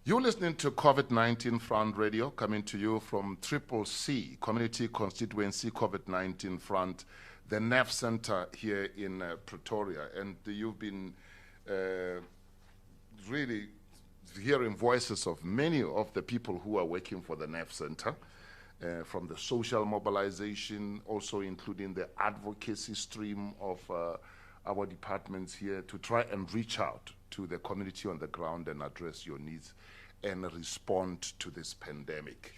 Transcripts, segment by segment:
You're listening to COVID-19 Front Radio, coming to you from Triple C, Community Constituency COVID-19 Front, the NAF Center here in Pretoria. And you've been really hearing voices of many of the people who are working for the NAF Center, from the social mobilization, also including the advocacy stream of our departments here to try and reach out to the community on the ground and address your needs and respond to this pandemic.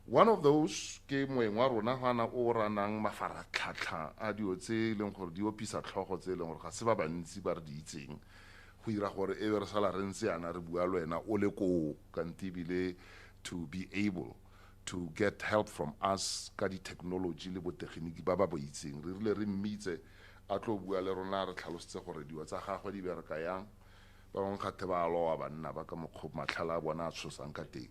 One of those ke moeng wa rona hana o ranang mafaratlhatlha a dio tse leng gore di opisa tlhogo tse leng gore ga se ba bantsi ba re di itseng go ira gore e re sala re ntse ana re bua le wena o le ko kantibile to be able to get help from us ka di technology le botegeniki ba ba bo itseng re rile re mmitse a tlo bua le rona re tlhalositse gore diwa tsa gagwe di bereka yang ba bang kgathe ba loa banna ba ka mokgo matlhala a bona a tshosang ka teng.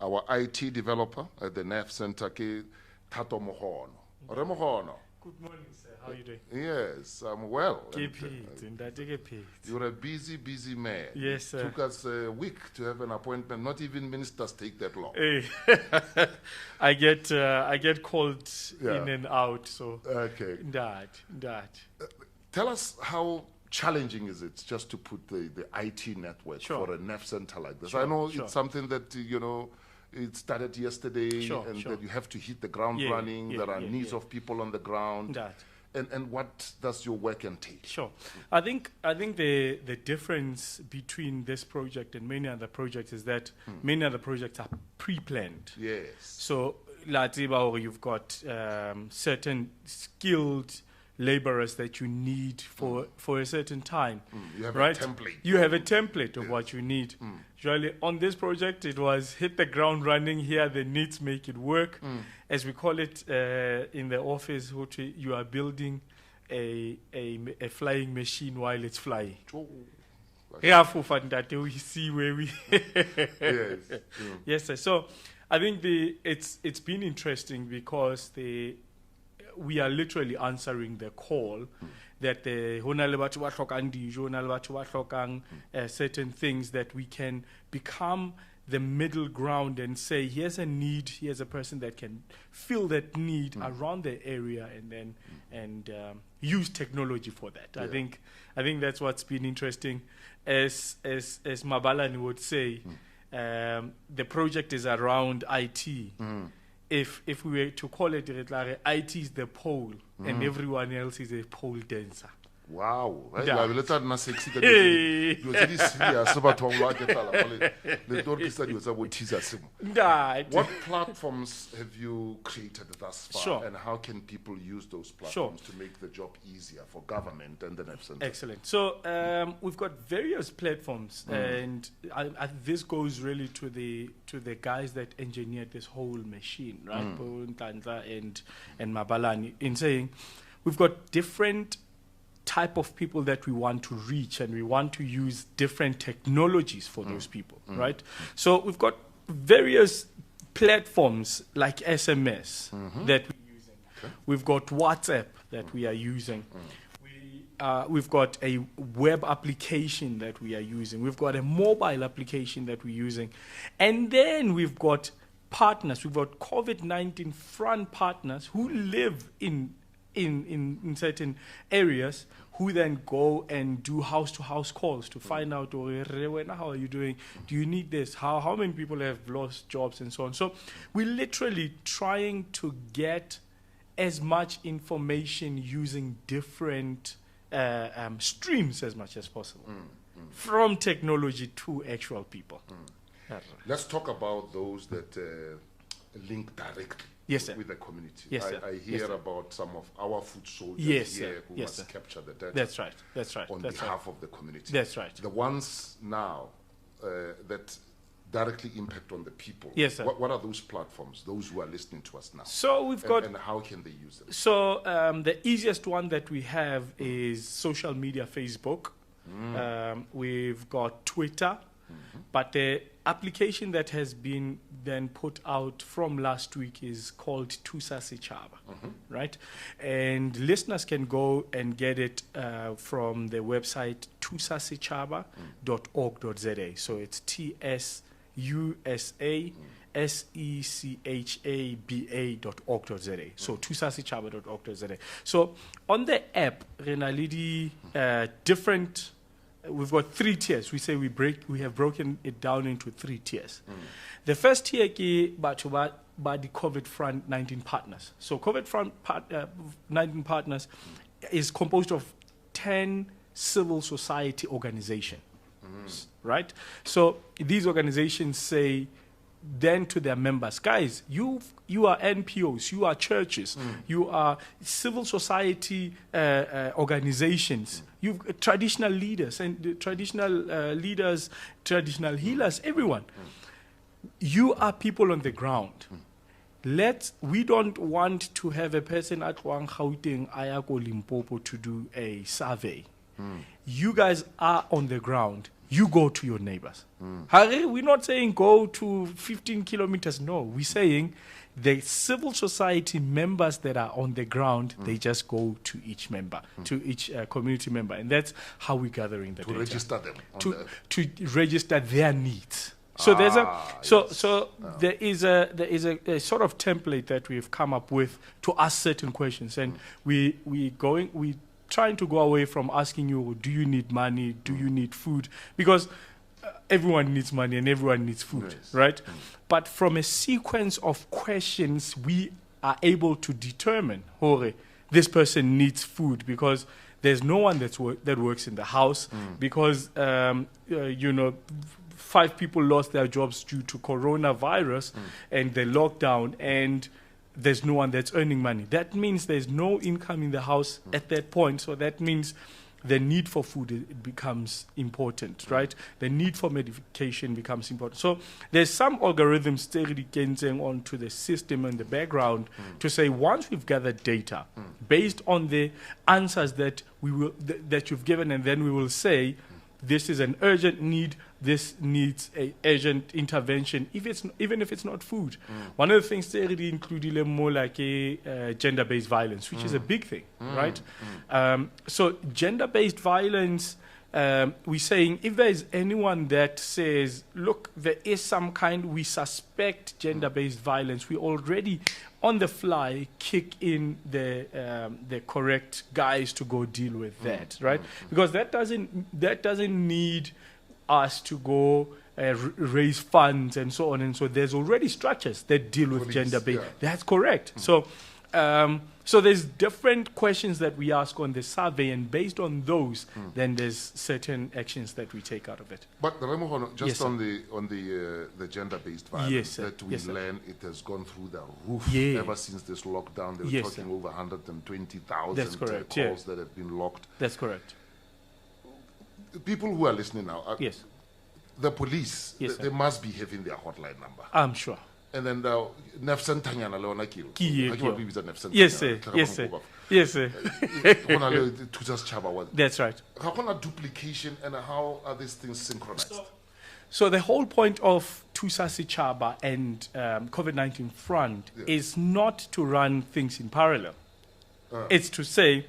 Our IT developer at the NAF Center ke Thato Mogono. Re Mogono. Good morning, sir. How are you doing? Yes, I'm well. You're a busy man. Yes, sir. It took us a week to have an appointment. Not even ministers take that long. Hey. I get called in and out, so okay. That. Tell us how challenging is it just to put the IT network for a NAF center like this? I know it's something that, it started yesterday that you have to hit the ground running. There are needs of people on the ground. And what does your work entail? Sure. I think the difference between this project and many other projects is that many other projects are pre-planned. Yes. So, you've got certain skilled laborers that you need for a certain time. You have right? a template. You have a template of what you need. Usually on this project, it was hit the ground running here, the needs make it work. As we call it in the office, you are building a flying machine while it's flying. We see where we... Yes. Yes, sir. So I think it's been interesting because we are literally answering the call that the certain things that we can become the middle ground and say, here's a need, here's a person that can fill that need around the area and use technology for that. Yeah. I think that's what's been interesting. As Mabalani would say, the project is around IT. If we were to call it, IT is the pole and everyone else is a pole dancer. Wow. What platforms have you created thus far, and how can people use those platforms to make the job easier for government and the NAF Center? Excellent. So we've got various platforms, and this goes really to the guys that engineered this whole machine, right? Ntanza and Mabalani, in saying we've got different type of people that we want to reach, and we want to use different technologies for those people, right? So we've got various platforms like SMS that we're using. Okay. We've got WhatsApp that we are using. We've got a web application that we are using. We've got a mobile application that we're using. And then we've got partners. We've got COVID-19 front partners who live in certain areas, who then go and do house-to-house calls to find out, how are you doing? Do you need this? How many people have lost jobs and so on? So we're literally trying to get as much information using different streams as much as possible, from technology to actual people. Let's talk about those that link directly. Yes, sir. With the community. Yes, sir. I hear about some of our food soldiers here who must capture the data. That's right. On behalf of the community. That's right. The ones now that directly impact on the people. Yes, sir. What are those platforms, those who are listening to us now? So we've got... And how can they use them? So the easiest one that we have is social media, Facebook. We've got Twitter. But the application that has been then put out from last week is called Thusa Setjhaba, right? And listeners can go and get it from the website thusasetjhaba.org.za. So it's tusasechaba.org.za. So tusasechaba.org.za. So on the app, renalidi different. We've got 3 tiers. We say we have broken it down into 3 tiers. The first tier is by the COVID front 19 partners. So COVID front 19 partners is composed of 10 civil society organizations, right? So these organizations say then to their members, guys, you are NPOs, you are churches, you are civil society organizations, you've traditional leaders and traditional healers, everyone. You are people on the ground. We don't want to have a person at Gauteng, Ayako, Limpopo to do a survey. You guys are on the ground. You go to your neighbors. We're not saying go to 15 kilometers. No, we're saying the civil society members that are on the ground, they just go to each member, to each community member. And that's how we're gathering the data. Register them. To register their needs. So there's there is a sort of template that we've come up with to ask certain questions, and we trying to go away from asking you, do you need money, do you need food, because everyone needs money and everyone needs food, right? But from a sequence of questions, we are able to determine, this person needs food because there's no one that works in the house, because 5 people lost their jobs due to coronavirus and the lockdown, and there's no one that's earning money. That means there's no income in the house at that point. So that means the need for food becomes important, right? The need for medication becomes important. So there's some algorithms still getting onto the system in the background to say, once we've gathered data based on the answers that that you've given, and then we will say, this is an urgent need, this needs a urgent intervention, even if it's not food. One of the things they really include more like gender-based violence, which is a big thing, right? So gender-based violence, we're saying if there is anyone that says, look, there is some kind, we suspect gender-based violence, we already on the fly kick in the correct guys to go deal with that, right? Because that doesn't need us to go raise funds and so on and so. There's already structures that deal with gender-based. Yeah. That's correct. So there's different questions that we ask on the survey, and based on those, then there's certain actions that we take out of it. But just on the gender-based violence that we learn, it has gone through the roof ever since this lockdown. They were talking over 120,000 calls that have been locked. That's correct. People who are listening now, the police, they must be having their hotline number. I'm sure. And then the Nefsen Tanyana Leona Kill. Yes, sir. Yes, sir. Yes, sir. That's right. How can a duplication and how are these things synchronized? So the whole point of Tusasechaba and COVID-19 front is not to run things in parallel. It's to say,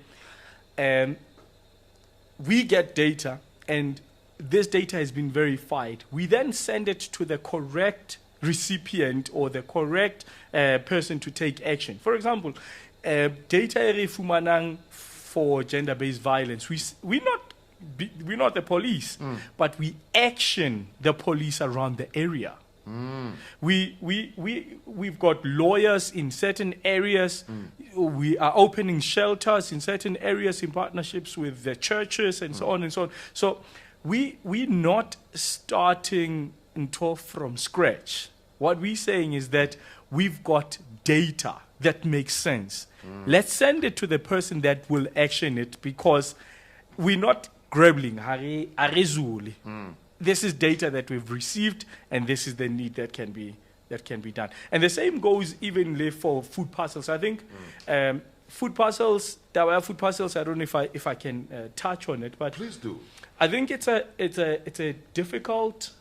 we get data, and this data has been verified. We then send it to the correct recipient or the correct person to take action. For example, data refumanang for gender-based violence. We're not the police, but we action the police around the area. We've got lawyers in certain areas. We are opening shelters in certain areas in partnerships with the churches and so on and so on. So we're not starting from scratch. What we're saying is that we've got data that makes sense. Let's send it to the person that will action it, because we're not grabbling. This is data that we've received, and this is the need that can be done. And the same goes even for food parcels. I think food parcels. There were food parcels. I don't know if I can touch on it, but please do. I think it's a difficult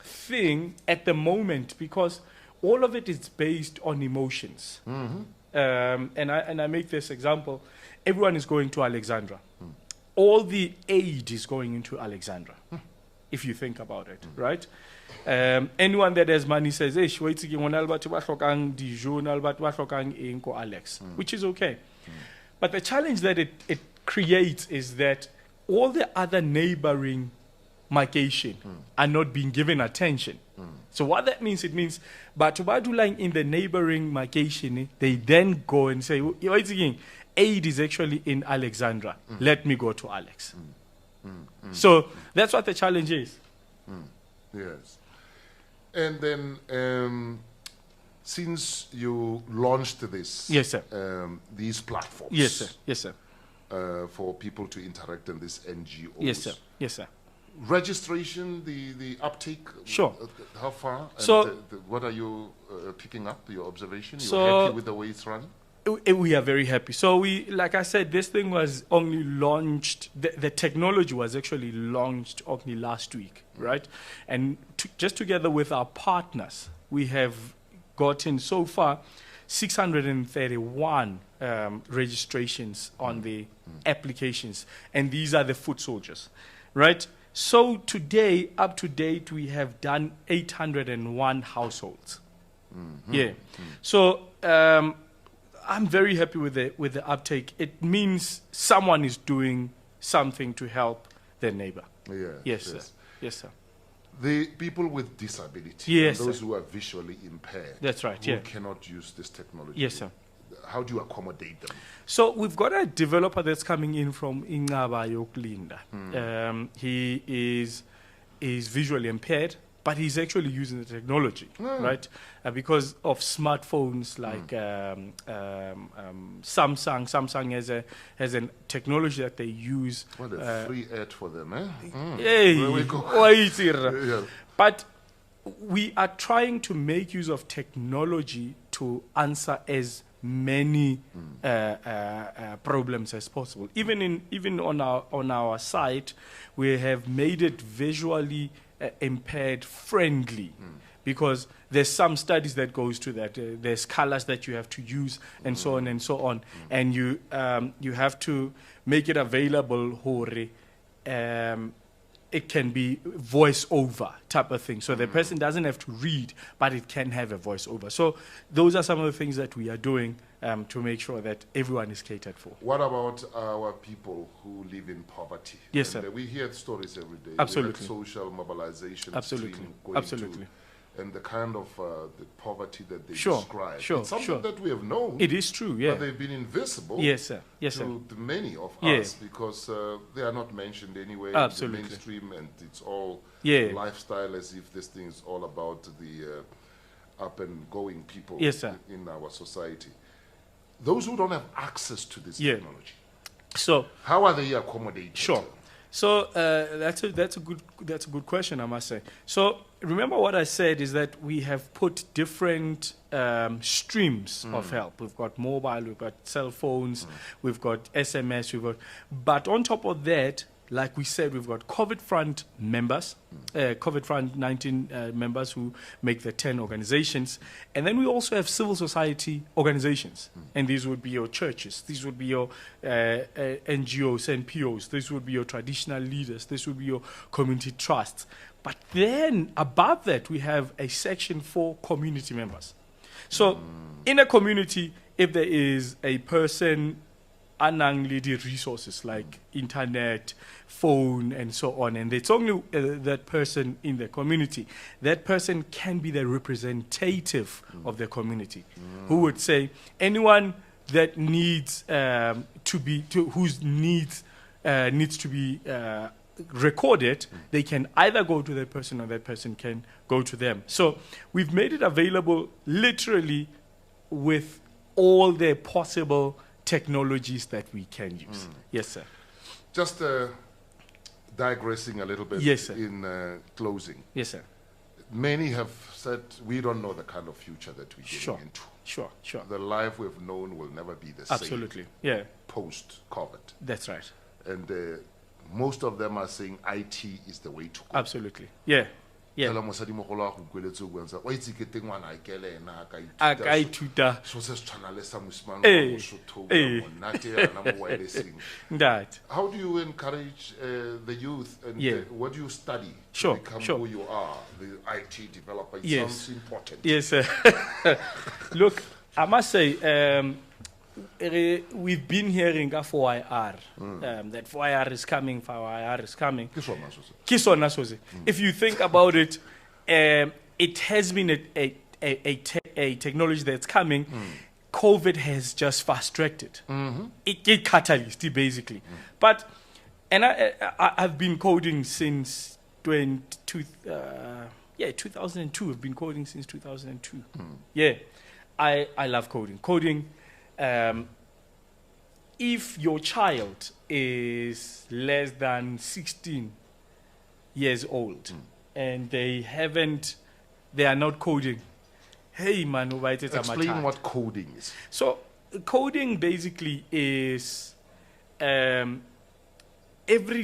thing at the moment, because all of it is based on emotions. And I make this example. Everyone is going to Alexandra. All the aid is going into Alexandra. if you think about it, right? Anyone that has money says, hey, Alex, which is okay. But the challenge that it creates is that all the other neighboring migration are not being given attention. So what that means, it means, but in the neighboring migration, they then go and say, aid is actually in Alexandra. Let me go to Alex. So that's what the challenge is. Yes. And then since you launched this, yes, sir. These platforms, yes, sir. Yes, sir. For people to interact in these NGOs. Yes, sir. Yes, sir. Registration, the uptake. Sure. How far? And so, what are you picking up? Your observation? You're so happy with the way it's running? We are very happy. So like I said, this thing was only launched. The technology was actually launched only last week, right? And just together with our partners, we have gotten so far 631 registrations on the applications, and these are the foot soldiers, right? So today, up to date, we have done 801 households. Yeah. So I'm very happy with the uptake. It means someone is doing something to help their neighbor. Yes, sir. Yes, sir. The people with disability, yes, those sir. who are visually impaired, that's right, who cannot use this technology. Yes, sir. How do you accommodate them? So we've got a developer that's coming in from Ingaba Yoklinda. He is visually impaired, but he's actually using the technology, right? Because of smartphones like Samsung. Samsung has a technology that they use. What a free ad for them, eh? There we go. Yeah. But we are trying to make use of technology to answer as many problems as possible. Even on our site, we have made it visually impaired friendly, because there's some studies that goes to that. There's colors that you have to use, and so on and so on, and you have to make it available. It can be voice over type of thing. So the person doesn't have to read, but it can have a voice over. So those are some of the things that we are doing to make sure that everyone is catered for. What about our people who live in poverty? Yes, and sir. We hear stories every day. Absolutely. We have social mobilization. Absolutely. Going Absolutely. And the kind of the poverty that they Sure, describe. sure, it's something sure. that we have known. It is true, yeah. But they've been invisible. Yes, sir. Yes, sir. To many of Yeah. us, because they are not mentioned anywhere Absolutely. in the mainstream, and it's all Yeah. lifestyle, as if this thing is all about the up and going people Yes, sir. in our society. Those who don't have access to this Yeah. technology, So how are they accommodated? sure. So that's a good question, I must say. So remember what I said is that we have put different streams of help. We've got mobile, we've got cell phones, we've got SMS, but on top of that, like we said, we've got COVID Front members, COVID Front 19 members who make the 10 organizations. And then we also have civil society organizations. And these would be your churches. These would be your NGOs, NPOs. These would be your traditional leaders. This would be your community trusts. But then above that, we have a section for community members. So in a community, if there is a person unangly the resources like internet, phone, and so on, and it's only that person in the community, that person can be the representative of the community, who would say anyone that needs whose needs to be recorded, they can either go to that person or that person can go to them. So we've made it available literally with all the possible technologies that we can use. Yes, sir. Just digressing a little bit. Yes, sir. In closing. Yes, sir. Many have said we don't know the kind of future that we're Sure. getting into. Sure, sure. The life we've known will never be the same. Absolutely. Yeah, Post-COVID. that's right. And most of them are saying IT is the way to go. Absolutely. Yeah. Yeah. Tela mosadi mogolo a go kweletse o buang sa wa itse ke teng ngwana a ikele ena A ka ithuta. so se tshwana le sa mosimane Eh, wa Mosotho eh. monate yana mo wirelessing. That. How do you encourage the youth and Yeah. what do you study Sure, to become sure. who you are, the IT developer? It Yes. sounds important. Yes. Look, I must say, we've been hearing a 4IR, that 4IR is coming, 4IR is coming. Ke sona so se. Kisona soze. If you think about it, it has been a technology that's coming. COVID has just fast-tracked it. It catalyzed it basically. But, and I've been coding since 2002. I've been coding since 2002. Yeah, I love coding. Coding, if your child is less than 16 years old and they are not coding, hey man, Explain what coding is. so coding basically is every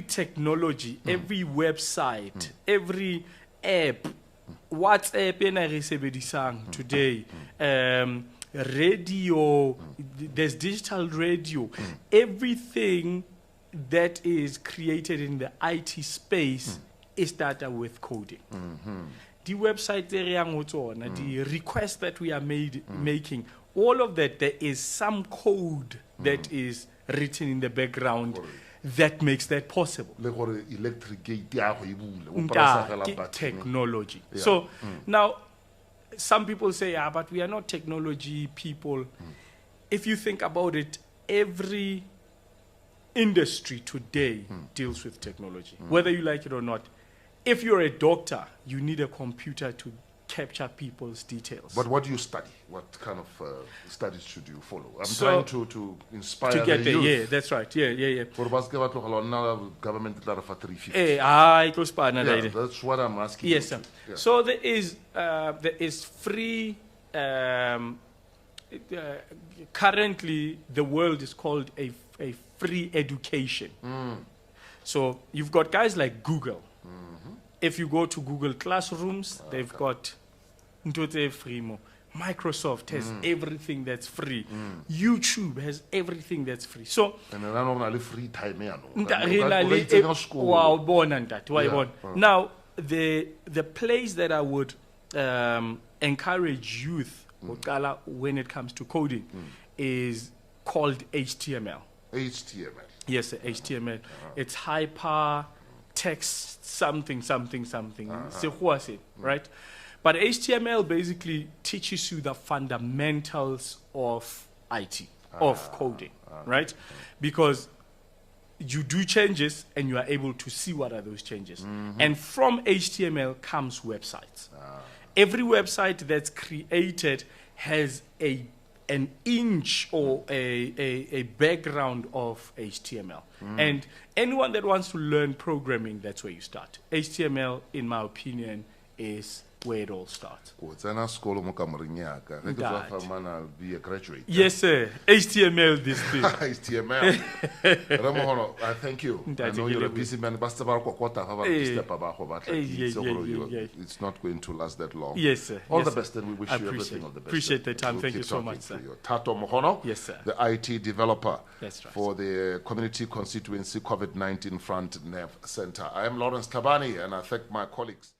technology, every website, every app, WhatsApp ena re sebedisang today, radio, there's digital radio, everything that is created in the IT space is started with coding. The website the requests that we are making, all of that, there is some code that is written in the background that makes that possible. Le gore electric gate ya go e bule, o pressa fela button. Technology. Yeah. So now, some people say, but we are not technology people. If you think about it, every industry today deals with technology, whether you like it or not. If you're a doctor, you need a computer to capture people's details. But what do you study? What kind of studies should you follow? I'm So, trying to inspire to get the there, youth. yeah, that's right. Yeah. For ba se ke ba tlogela nna government tla re fa 350. It goes by another Yeah, idea. that's what I'm asking. Yes, you sir. to- yeah. So there is free. Currently, the world is called a free education. So you've got guys like Google. If you go to Google Classrooms, they've got Ntote free mo. Microsoft has everything that's free. YouTube has everything that's free. So And then I don't free time ya no. wow, born and that. Why Yeah. born? Now the place that I would encourage youth when it comes to coding is called HTML. HTML. Yes, sir, HTML. It's hyper text something. Right? But HTML basically teaches you the fundamentals of IT, of coding, right? Because you do changes and you are able to see what are those changes. And from HTML comes websites. Every website that's created has an inch or a background of HTML. And anyone that wants to learn programming, that's where you start. HTML, in my opinion, is where it all starts. Go tsena sekolo mo kamoreng ya ka. Ge ke tswa That. fa mana, I'll be a graduate. Yes, sir. HTML, this thing. HTML. Ramohono, I thank you. I Ntate, know you're a ke busy man. Ba se ba re kokota fa ba re step ba go batla Eh, ke yeah, itse yeah, gore yeah, you- yeah. it's not going to last that long. Yes, sir. All Yes, the sir. best, and we wish I you appreciate everything of the best. appreciate the time. We'll Thank you keep so talking much, to sir. you. Tato Mohono, Yes, sir. the IT developer That's right. for the Community Constituency COVID-19 Front Nav Center. I am Lawrence Tabani, and I thank my colleagues.